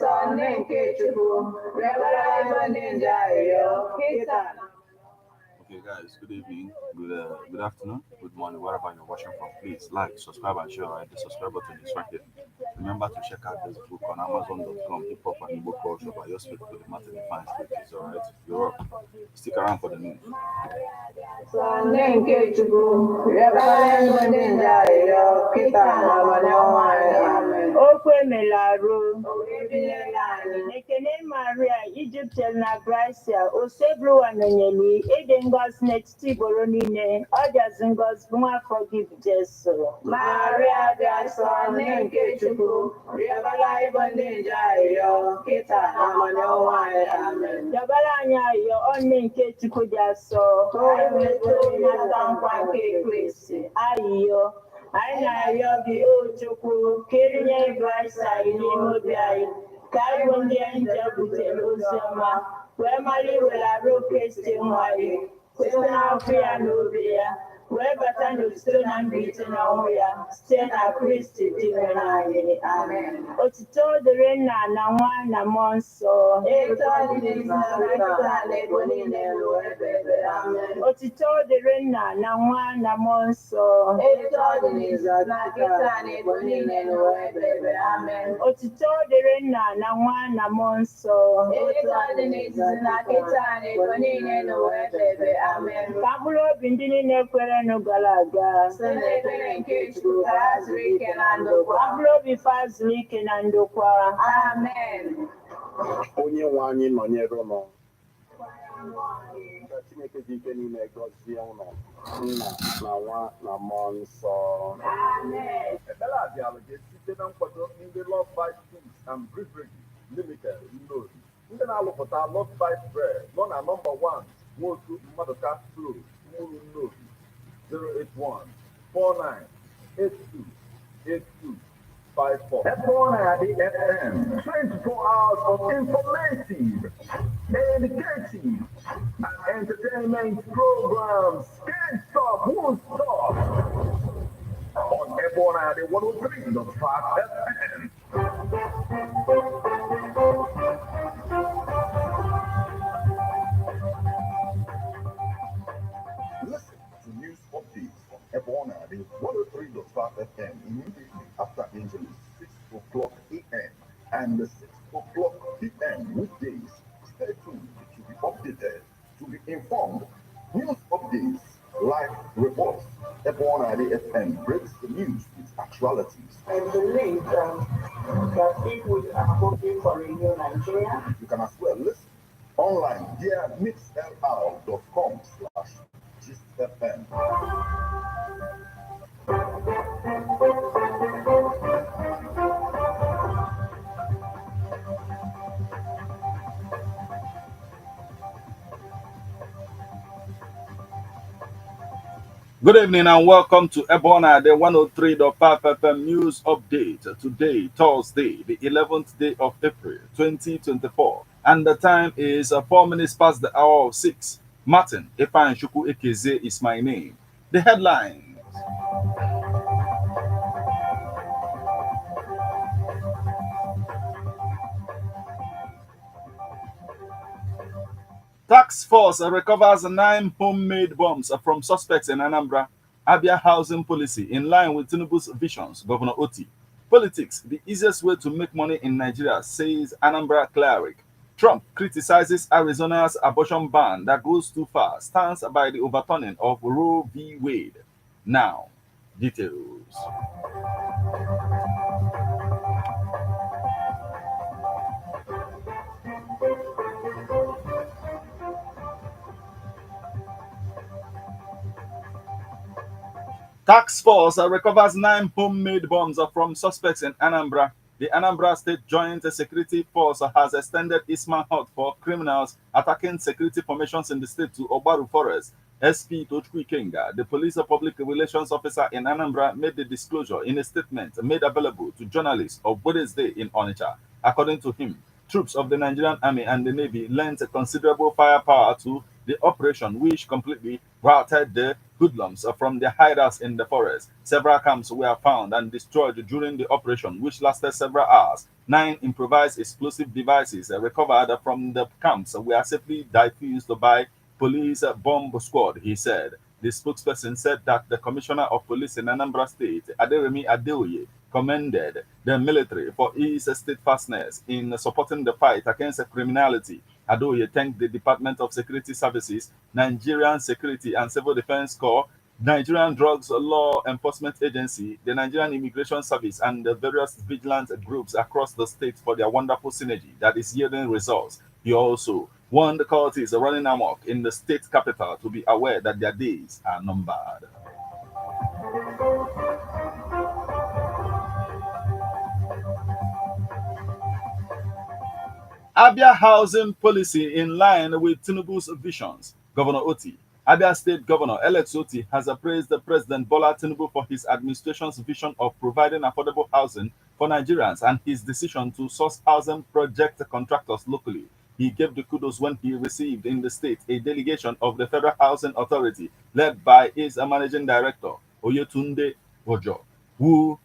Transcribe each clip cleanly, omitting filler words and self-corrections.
Okay, guys, good evening, good afternoon, good morning, wherever you're watching from. Please like, subscribe, and share. Right, the subscribe button is right here. Remember to check out this book on Amazon.com, Hip Hop and Igbo Culture by yours faithfully, Martin Fine Scriptures. All right, you're up. Stick around for the news. Okwemelaru Ekene Maria Egyptian na Gracia Osebru Anonyeli Edengos next Boronine Ojazingos Buma forgive Jesu Maria Jason Nenkechukwu Yabala Ibondenjayo Kita Amanowa Amen Yabala Anyayo Onenkechukwu Jaso Oemeto Natankwa Kekwesi Ayo Aina bi Ochukwu Kerinye Gracia Ilimobiai Kaibondi Anja Butelozama Wemali Welaro Kesti Mwaye Sena Afia Nubia Webatano Stone and Beaten Oya Stena Christi Divenaye Amen Otito the Rena Nawana Monso Eto Dinisa Lebonine Loebebe Amen Otito the Rena Nawana Monso Eto Dinisa Nakita Lebonine Loebebe Amen Otito the Rena Nawana Monso Eto Dinisa Nakita Lebonine Loebebe Amen Kabulo Bindini Nekwere no galaga Senebere Nkechukwu Fazri Kenandokwa Ablo bi Fazri Kenandokwa Amen Onye nwe anyị nọnyere ụlọ ka Chineke dị ike niile gọzie ụlọ nna na nwa na mmụọ nsọ. Amen. Ekpere a bịara ga-esite na nkwado ndị Love Bite Foods and Beverage Limited Nnobi. Ndị na-alụpụta Love Bite Bread nọ na nọmba 1 Nwotu Mmadụka Close, Mmuru Nnobi, 081-49-82-82-54. EBEONADI FM, 24 hours of informative, educative, and entertainment programs. Can't stop, won't stop. On EBEONADI 103.5 FM. Listen to news updates from EBEONADI 103.5 FM immediately after Angeles 6 o'clock a.m. and 6 o'clock p.m. weekdays. Stay tuned to be updated, to be informed. News updates, live reports. EBEONADI FM breaks the news with actualities. I believe that people are hoping for a new Nigeria. You can as well listen online via mixlr.com/GistFM. Good evening and welcome to EBEONADI 103.5 FM News Update. Today, Thursday, the 11th day of April 2024, and the time is 4 minutes past the hour of 6. Martin IFEANYICHUKWU Ekezie is my name. The headlines. Task force recovers 9 homemade bombs from suspects in ANAMBRA. Abia housing policy in line with Tinubu's visions, Governor Oti. Politics, the easiest way to make money in Nigeria, says ANAMBRA CLERIC. Trump criticizes Arizona's abortion ban that goes too far, stands by the overturning of Roe v. Wade. Now, details. Task force recovers 9 homemade bombs from suspects in ANAMBRA. The Anambra State Joint Security Force has extended its manhunt for criminals attacking security formations in the state to Obaru Forest. SP Tochukwu Ikenga, the police public relations officer in Anambra, made the disclosure in a statement made available to journalists of Wednesday in Onitsha. According to him, troops of the Nigerian Army and the Navy lent considerable firepower to the operation, which completely routed the hoodlums from their hideouts in the forest. Several camps were found and destroyed during the operation, which lasted several hours. 9 improvised explosive devices recovered from the camps were safely diffused by police bomb squad, he said. The spokesperson said that the Commissioner of Police in Anambra State, Aderemi Adeoye, commended the military for its steadfastness in supporting the fight against criminality. Adeoye thanked the Department of Security Services, Nigerian Security and Civil Defense Corps, Nigerian Drugs Law Enforcement Agency, the Nigerian Immigration Service, and the various vigilant groups across the state for their wonderful synergy that is yielding results. He also warned the cultists running amok in the state capital to be aware that their days are numbered. Abia housing policy in line with Tinubu's visions. Governor Oti. Abia State Governor Alex Oti has appraised the President Bola Tinubu for his administration's vision of providing affordable housing for Nigerians and his decision to source housing project contractors locally. He gave the kudos when he received in the state a delegation of the Federal Housing Authority led by its managing director, Oyetunde Ojo, who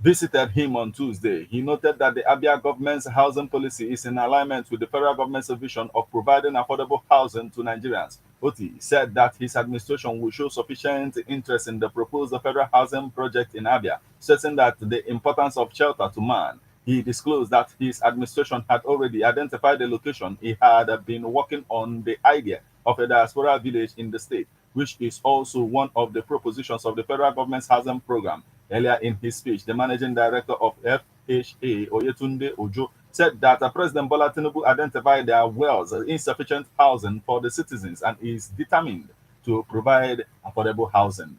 visited him on Tuesday. He noted that the Abia government's housing policy is in alignment with the federal government's vision of providing affordable housing to Nigerians. Oti said that his administration will show sufficient interest in the proposed federal housing project in Abia, stressing that the importance of shelter to man. He disclosed that his administration had already identified the location. He had been working on the idea of a diaspora village in the state, which is also one of the propositions of the federal government's housing program. Earlier in his speech, the managing director of FHA, Oyetunde Ojo, said that President Bola Tinubu identified there was insufficient housing for the citizens and is determined to provide affordable housing.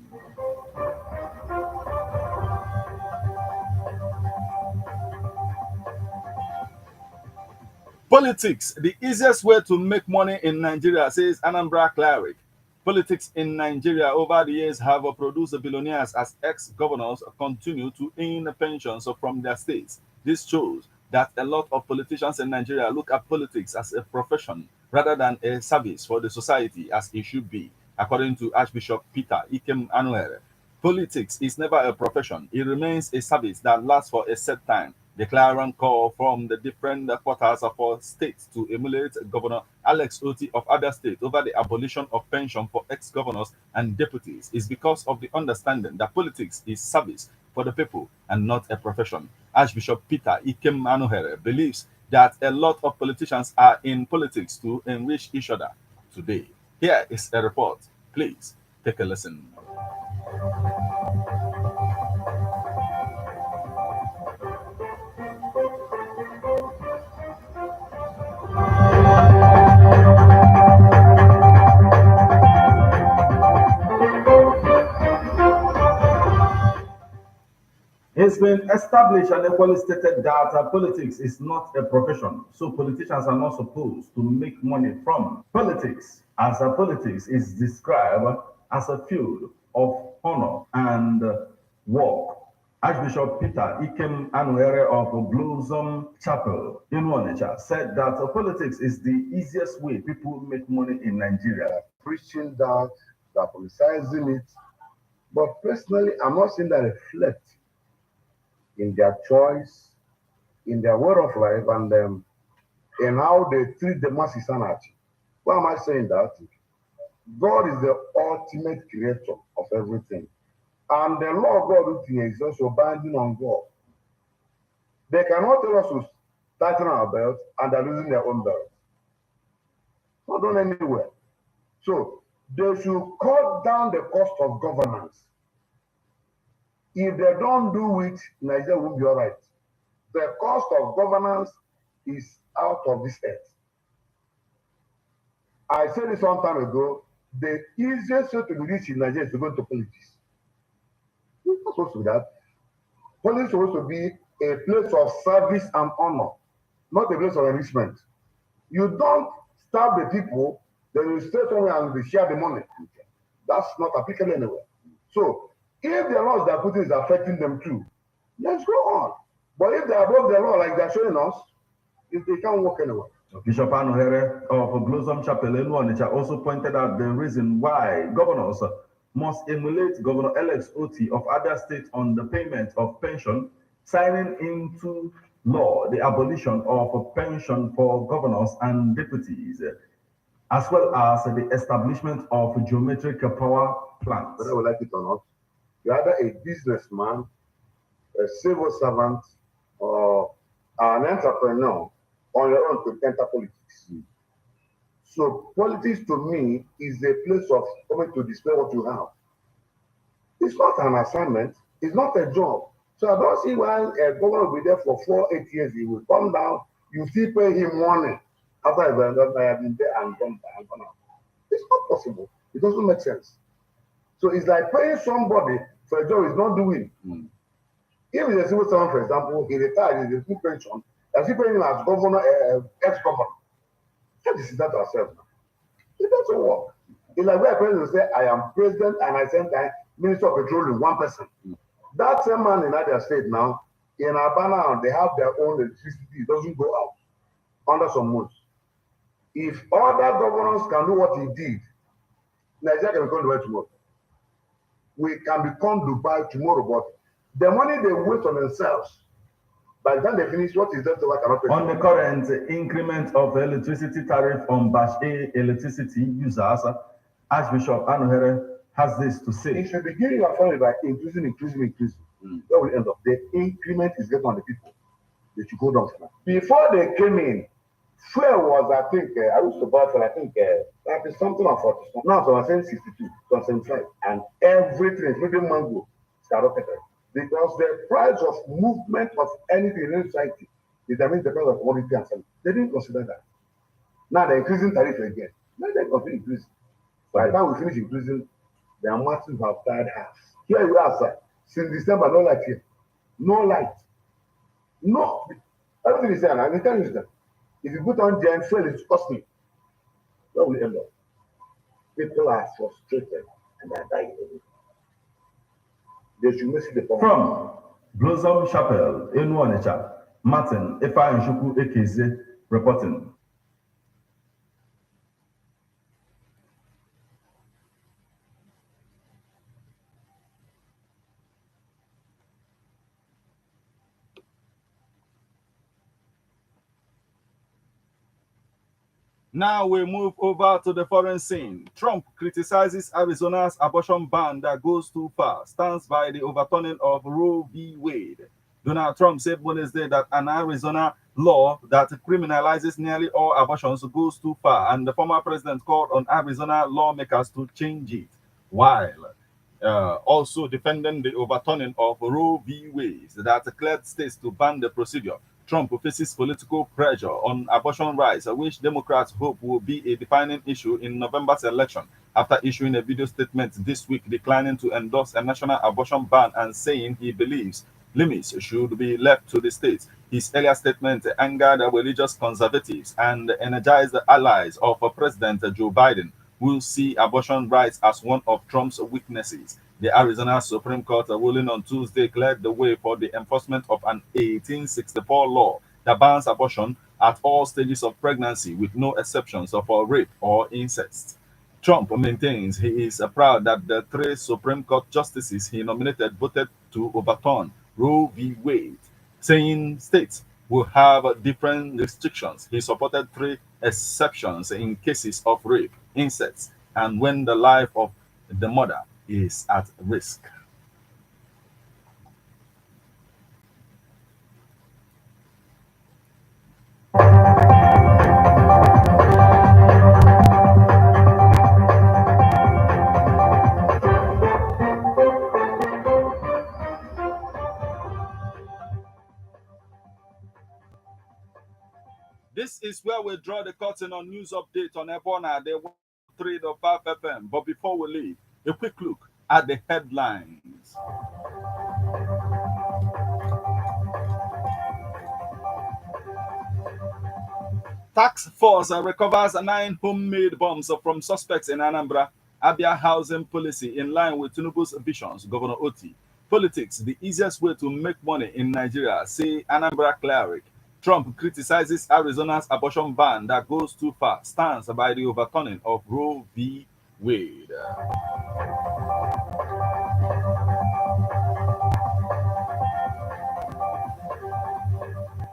Politics, the easiest way to make money in Nigeria, says ANAMBRA CLERIC. Politics in Nigeria over the years have produced billionaires as ex-governors continue to earn pensions from their states. This shows that a lot of politicians in Nigeria look at politics as a profession rather than a service for the society as it should be, according to Archbishop Peter Ikem Anuere. Politics is never a profession. It remains a service that lasts for a set time. The clarion call from the different quarters of our states to emulate Governor Alex Oti of Abia State over the abolition of pension for ex-governors and deputies is because of the understanding that politics is service for the people and not a profession. Archbishop Peter Ikem Anuhere believes that a lot of politicians are in politics to enrich each other. Today, here is a report. Please take a listen. It's been established and equally stated that politics is not a profession, so politicians are not supposed to make money from politics, as politics is described as a field of honor and work. Archbishop Peter Ikem Anuere of Blossom Chapel in Onitsha said that politics is the easiest way people make money in Nigeria. Preaching that, they're politicizing it. But personally, I'm not seeing that reflect in their choice, in their way of life, and in how they treat the masses anarchy. Why am I saying that? God is the ultimate creator of everything. And the law of God is also binding on God. They cannot tell us to tighten our belt and they're losing their own belt. Not done anywhere. So they should cut down the cost of governance. If they don't do it, Nigeria will be all right. The cost of governance is out of this earth. I said this some time ago, the easiest way to be rich in Nigeria is to go into politics. It's not supposed to be that. Politics is supposed to be a place of service and honor, not a place of enrichment. You don't starve the people, then you stay somewhere and they share the money. That's not applicable anywhere. So, if the laws they're putting is affecting them too, let's go on. But if they're above the law like they're showing us, if they can't work anywhere. Bishop Anuhere of Blossom Chapel in Onitsha also pointed out the reason why governors must emulate Governor-elect Oti of Abia State on the payment of pension, signing into law the abolition of pension for governors and deputies, as well as the establishment of geometric power plants. Whether we like it or not, you're either a businessman, a civil servant, or an entrepreneur on your own to enter politics. So politics to me is a place of coming to display what you have. It's not an assignment, it's not a job. So I don't see why a governor will be there for 4-8 years, he will come down, you still pay him money after I have been there and gone out. It's not possible. It doesn't make sense. So it's like paying somebody for a job he's not doing. If it's a civil servant, for example, he retired, he's a full pension, and still paying him as governor, ex-governor. Let's that ourselves now. It doesn't work. It's like where a president will say, I am president and I send the Minister of Petroleum, one person. That same man in Abia State now, in Abana, they have their own electricity. It doesn't go out under some months. If other governors can do what he did, Nigeria can become Dubai tomorrow. We can become Dubai tomorrow, but the money they waste on themselves, by the time they finish, what is left over cannot pay. On the current increment of the electricity tariff on Batch A electricity users, Archbishop Anohere has this to say. It should be giving your family by increasing. Where will end up? The increment is getting on the people. They should go down for that. Before they came in, fuel was, I think, I used to buy for, I think, 30 something or 40 something. Now, so I'm saying 62, so 75. And everything, including mango, skyrocketed. Because the price of movement of anything in society determines the price of commodity and selling. They didn't consider that. Now they're increasing tariff again. Let them continue increasing. By the time we finish increasing, the masses have tired half. Here you are, sir. Since December, no light here. No light. No. Everything is there now. I can tell you that. If you put on giant fuel, it's costly. Where will it end up? People are frustrated and are dying. They should miss the problem. From Blossom Chapel in Onitsha, Martin IFEANYICHUKWU Ekezie reporting. Now we move over to the foreign scene. Trump criticizes Arizona's abortion ban that goes too far, stands by the overturning of Roe v. Wade. Donald Trump said Wednesday that an Arizona law that criminalizes nearly all abortions goes too far, and the former president called on Arizona lawmakers to change it, while also defending the overturning of Roe v. Wade that cleared states to ban the procedure. Trump faces political pressure on abortion rights, which Democrats hope will be a defining issue in November's election, after issuing a video statement this week declining to endorse a national abortion ban and saying he believes limits should be left to the states. His earlier statement angered religious conservatives and energized the allies of President Joe Biden, who see abortion rights as one of Trump's weaknesses. The Arizona Supreme Court ruling on Tuesday cleared the way for the enforcement of an 1864 law that bans abortion at all stages of pregnancy, with no exceptions for rape or incest. Trump maintains he is proud that the 3 Supreme Court justices he nominated voted to overturn Roe v. Wade, saying states will have different restrictions. He supported 3 exceptions in cases of rape, incest, and when the life of the mother is at risk. This is where we draw the curtain on news update on EBEONADI 103.5 FM. But before we leave, a quick look at the headlines. Task force recovers 9 homemade bombs from suspects in ANAMBRA. Abia housing policy in line with Tinubu's visions, Governor Oti. Politics, the easiest way to make money in Nigeria, say ANAMBRA CLERIC. Trump criticizes Arizona's abortion ban that goes too far, stands by the overturning of Roe v. Wade.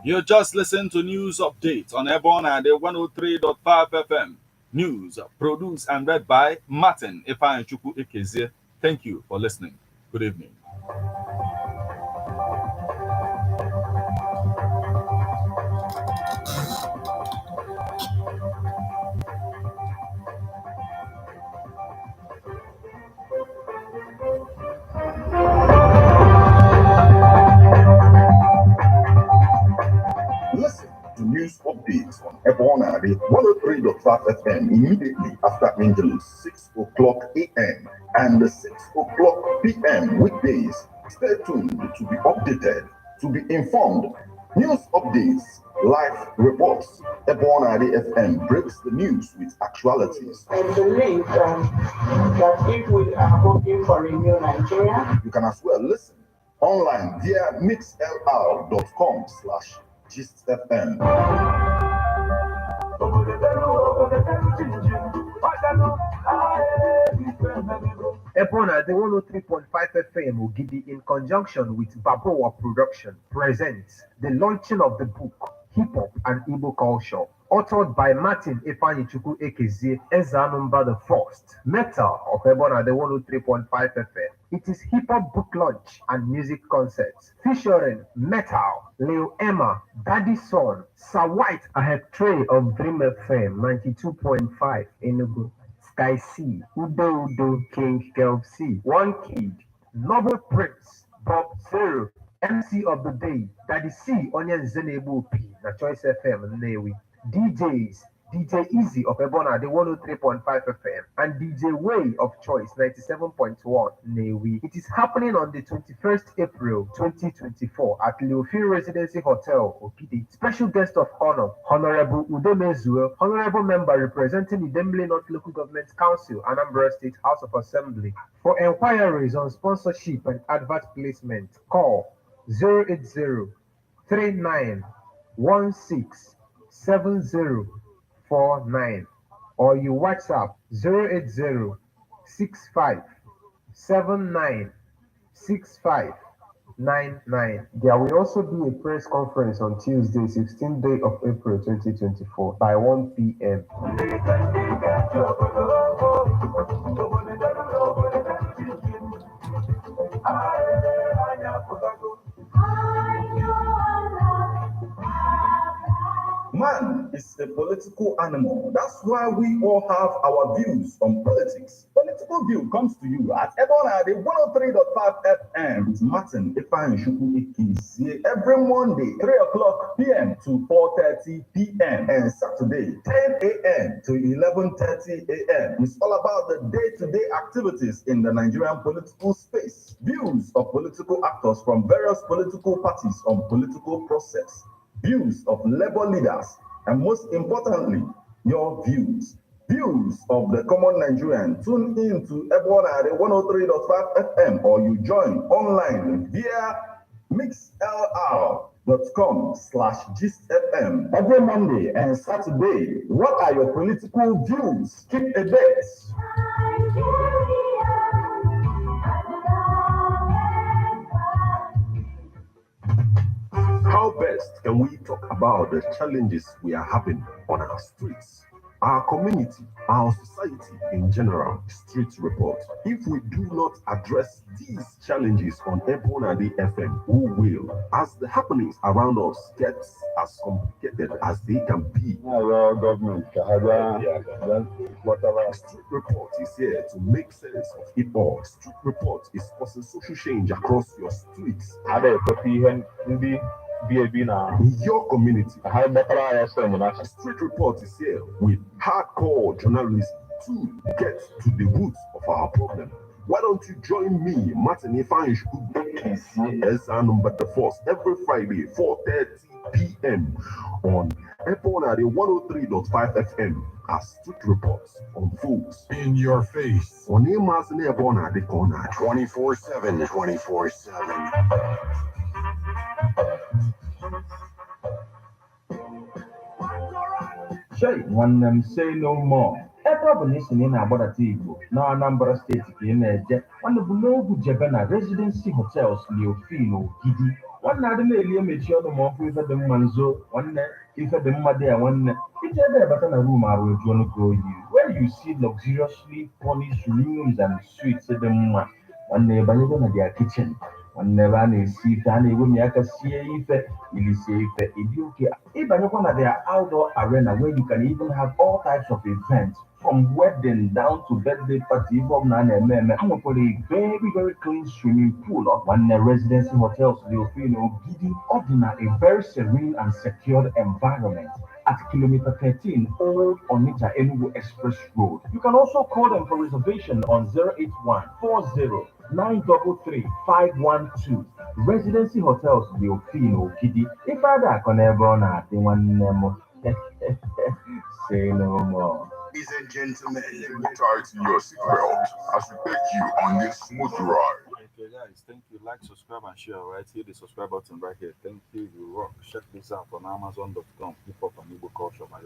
You just listened to news updates on EBEONADI 103.5 FM. News produced and read by Martin IFEANYICHUKWU Ekezie. Thank you for listening. Good evening. Listen to news updates on EBEONADI 103.5 FM immediately after Angelus 6 o'clock a.m. and 6 o'clock p.m. weekdays. Stay tuned to be updated, to be informed. News updates, live reports. EBEONADI FM breaks the news with actualities. I believe that if we are hoping for a new Nigeria, You can as well listen online via mixlr.com/GistFM. EBEONADI 103.5 FM Ogidi, in conjunction with Baboa Production, presents the launching of the book Hip Hop and Igbo Culture, authored by Martin IFEANYICHUKWU Ekezie as ANAMBRA the First, Metal of EBEONADI 103.5 FM. It is hip hop book launch and music concerts featuring Metal, Leo Emma, Daddy Son, Sir White, I have Trey of Dream FM 92.5 Enugu, Sky C, Udo Udo, King Kelv C, One Kid, Noble Prince, Bob Zero, MC of the Day, Daddy C, Onion Zenebu P, na Choice FM, Newi, DJs, DJ Easy of EBEONADI 103.5 FM, and DJ Way of Choice 97.1 Newi. It is happening on the 21st April 2024 at Leofil Residency Hotel, Okidi. Special guest of honor, Honorable Udemezuo, Honorable Member representing Idemili North Local Government Council, Anambra State House of Assembly. For enquiries on sponsorship and advert placement, call 080 39167049 or you WhatsApp 08065796599. There will also be a press conference on Tuesday, 16th day of April 2024 by 1 p.m. Man is a political animal. That's why we all have our views on politics. Political View comes to you at EBEONADI 103.5 FM with Martin IFEANYICHUKWU Ekezie every Monday, 3 o'clock p.m. to 4:30 p.m. and Saturday, 10 a.m. to 11:30 a.m. It's all about the day-to-day activities in the Nigerian political space. Views of political actors from various political parties on political process. Views of labor leaders, and most importantly, your views. Views of the common Nigerian. Tune in to EBEONADI 103.5 FM or you join online via mixlr.com/GistFM every Monday and Saturday. What are your political views? Keep a date. How best can we talk about the challenges we are having on our streets, our community, our society in general? Street report. If we do not address these challenges on EBEONADI FM, who will? As the happenings around us get as complicated as they can be, Street report is here to make sense of it all. Street report is causing social change across your streets. In your community, Street report is here with hardcore journalism to get to the roots of our problem. Why don't you join me, Martin IFEANYICHUKWU Ekezie, as ANAMBRA the First, every Friday, 4:30 p.m. on EBEONADI 103.5 FM as Street Reports unfolds in your face on EBEONADI Corner 24/7, 24/7. Shay, one them say no more. Ebe ọ bụ na isi na ị na-agbadata Igbo na Anambra steeti ka ị na-eje, nwanne bụ n'ogwu jebe na Residency Hotels Leofil Ogidi. One night may meet you no more with the manzo, one night, if the mother one night. It's a better room I will join go you. Where you see luxuriously furnished rooms and suites at the moment. One neighbor even at their kitchen. One never see Tani when you can see if you see if even one their outdoor arena where you can even have all types of events from wedding down to birthday party from I'm for a very clean swimming pool of one residency hotels will feel giddy ordinary a very serene and secured environment at kilometer 13 Old Onitsha Enugu Express Road. You can also call them for reservation on 081 40 933 512. Residency Hotels Leofino Gidi. If I can ever on the one name, say no more. Ladies and gentlemen, tighten your seatbelt as we take you on this smooth ride. Okay, guys, thank you. Like, subscribe, and share. Right here, the subscribe button right here. Thank you. You rock. Check this out on Amazon.com. Hip Hop and Igbo Culture by